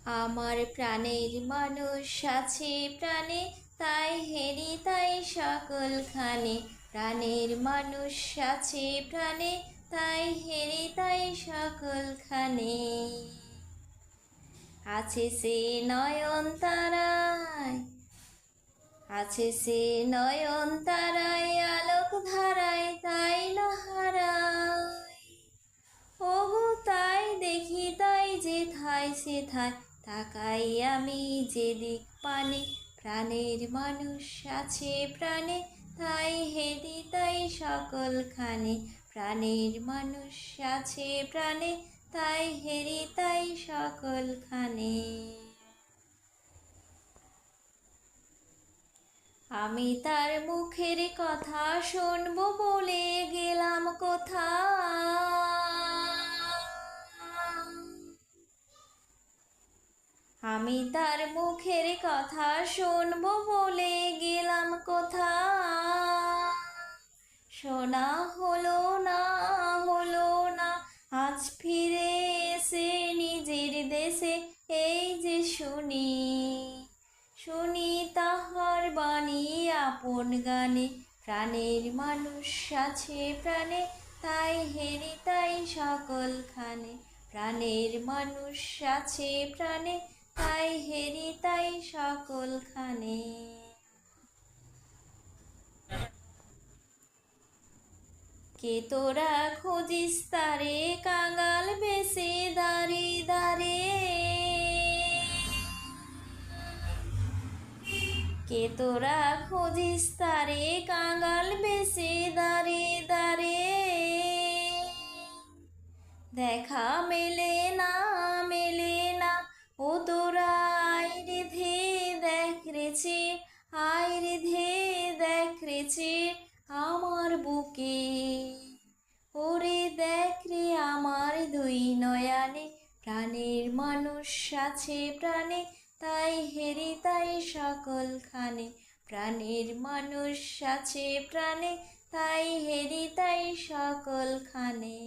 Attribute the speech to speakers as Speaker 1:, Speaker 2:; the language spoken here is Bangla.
Speaker 1: আমার প্রাণের মানুষ আছে প্রাণে, তাই হেরি তাই সকলখানে। প্রাণের মানুষ আছে প্রাণে, তাই হেরি তাই সকলখানে। আছে সে নয়ন তারায়, আছে সে নয়ন তারায়, আলোক ধারায় তাই না হারায়। ওগো তাই দেখি তাই যেথায় সেথায় তাকাই আমি যেদিক পানে। প্রাণের মানুষ আছে প্রাণে, তাই হেরি তাই সকলখানে। প্রাণের মানুষ আছে প্রাণে, তাই হেরি তাই সকলখানে। আমি তার মুখের কথা শুনবো বলে গেলাম কোথা। আমি তার মুখের কথা শুনবো বলে গেলাম কোথা। শোনা হলো না, হলো না, আজ ফিরে এসে নিজের দেশে এই যে শুনি। শুনি তাহার বাণী আপন গানে। প্রাণের মানুষ আছে প্রাণে, তাই হেরি তাই সকলখানে। প্রাণের মানুষ আছে প্রাণে, তাই হেরি তাই সকলখানে। কে তোরা খুঁজিস তারে কাঙাল বেশে দাঁড়ে দাঁড়ে। কে তোরা খুঁজিস তারে কাঙাল বেশে দাঁড়ে দাঁড়ে। দেখা মেলে না, মেলে না, ও তোরা আয় রে ধে দেখ রেছে। আয় রে ধে দেখ রেছে আমার বুকে। ওরে দেখ রে আমার দুই নয়ানে। প্রাণের মানুষ আছে প্রাণে, তাই হেরি তাই সকলখানে। প্রাণের মানুষ আছে প্রাণে, তাই হেরি তাই সকলখানে।